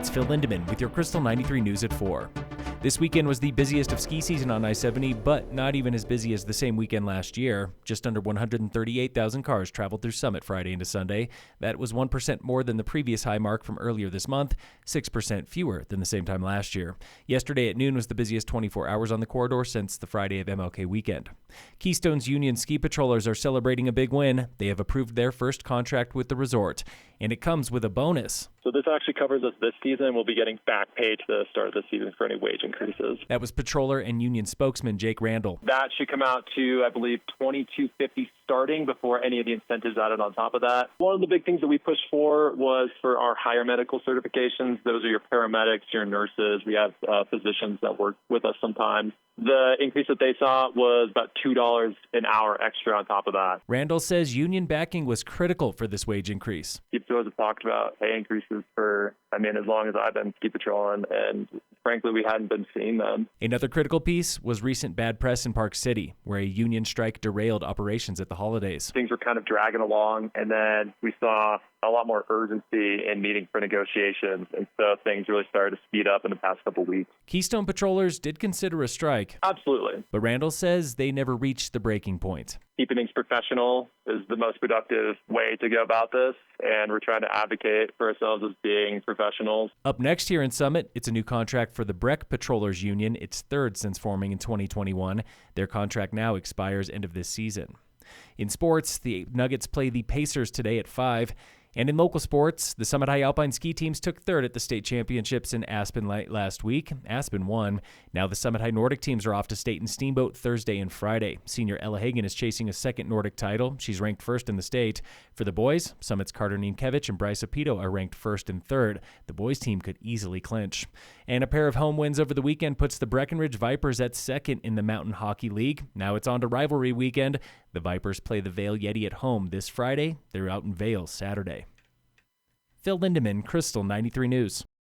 It's Phil Lindemann with your Krystal 93 News at 4. This weekend was the busiest of ski season on I-70, but not even as busy as the same weekend last year. Just under 138,000 cars traveled through Summit Friday into Sunday. That was 1% more than the previous high mark from earlier this month, 6% fewer than the same time last year. Yesterday at noon was the busiest 24 hours on the corridor since the Friday of MLK weekend. Keystone's Union Ski Patrollers are celebrating a big win. They have approved their first contract with the resort, and it comes with a bonus. So this actually covers us this season. We'll be getting back pay to the start of the season for any wage increases. That was patroller and union spokesman Jake Randall. That should come out to, I believe, $22.50 starting before any of the incentives added on top of that. One of the big things that we pushed for was for our higher medical certifications. Those are your paramedics, your nurses. We have physicians that work with us sometimes. The increase that they saw was about $2 an hour extra on top of that. Randall says union backing was critical for this wage increase. Ski patrollers have talked about pay increases for, as long as I've been ski patrolling, and frankly, we hadn't been seeing them. Another critical piece was recent bad press in Park City, where a union strike derailed operations at the holidays. Things were kind of dragging along, and then we saw a lot more urgency in meeting for negotiations, and so things really started to speed up in the past couple of weeks. Keystone patrollers did consider a strike. Absolutely. But Randall says they never reached the breaking point. Keeping things professional is the most productive way to go about this, and we're trying to advocate for ourselves as being professionals. Up next here in Summit, it's a new contract for the Breck Patrollers Union, its third since forming in 2021. Their contract now expires end of this season. In sports, the Nuggets play the Pacers today at 5. And in local sports, the Summit High Alpine ski teams took third at the state championships in Aspen last week. Aspen won. Now the Summit High Nordic teams are off to state in Steamboat Thursday and Friday. Senior Ella Hagen is chasing a second Nordic title. She's ranked first in the state. For the boys, Summit's Carter Nienkiewicz and Bryce Apito are ranked first and third. The boys team could easily clinch. And a pair of home wins over the weekend puts the Breckenridge Vipers at second in the Mountain Hockey League. Now it's on to rivalry weekend. The Vipers play the Vail Yeti at home this Friday. They're out in Vail Saturday. Phil Lindemann, Krystal 93 News.